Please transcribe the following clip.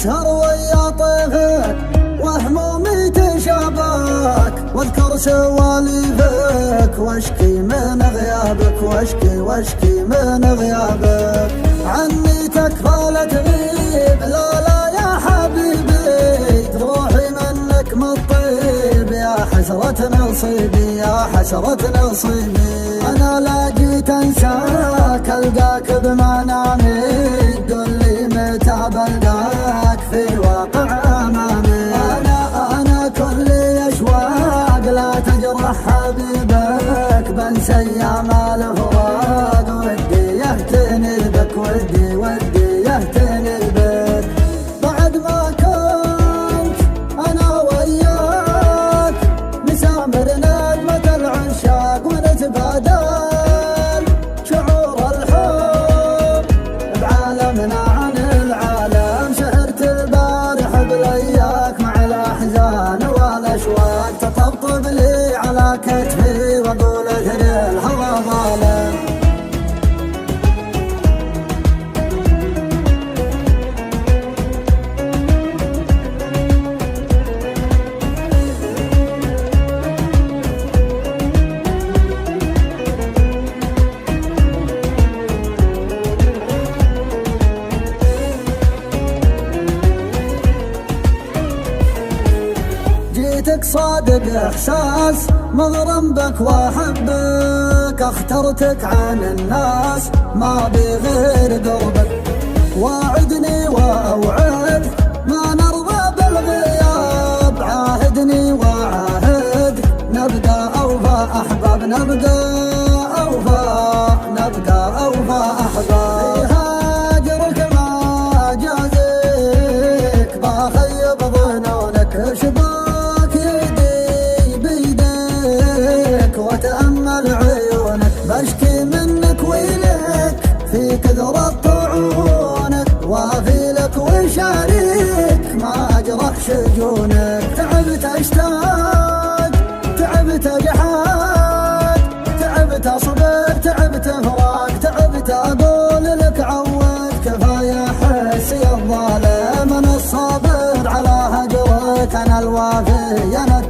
أسهر ويا طيفك وهمومي تشابك، واذكر سواليفك واشكي من غيابك، واشكي من غيابك. عني تكفى لا تغيب، لا يا حبيبي، روحي منك مطيب، يا حسرة نصيبي، يا حسرة نصيبي. أنا لا جيت أنساك، ألقاك بمنامي، قل لي متى بلقاك في واقع أمامي. أنا كلي أشواق، لا تجرح حبيبك، بنسى أيام الفراق، ودي يهتني بك، ودي يهتني بك. بعد ما كنت أنا وياك نسامر نجمة العشاق، ونتبادل شعور الحب بعالمنا عن العالم. سهرت البارح بلياك مع الأحزان والأشواق، تطبطب لي على كتفي وأقول اثر الهوى ظالم. جيتك صادق احساس، مغرم بك واحبك، اخترتك عن الناس ما بغير قربك. واعدني واوعد ما نرضى بالغياب، عاهدني واعاهد نبقى اوفى احباب، نبقى اوفى احباب. هاجرك ما جازيك، بخيب ظنونك، شباك يدي بيديك وتأمل عيونك. بشكي منك ويلك في كثرة طعونك، وافي لك وشاريك ما أجرح شجونك. تعبت أشتاق، تعبت أجحاد، تعبت أصبر، تعبت فراق، تعبت أقول لك عود. كفاية حسي الظالم، أنا الصابر على هجرك، أنا الوافي أنا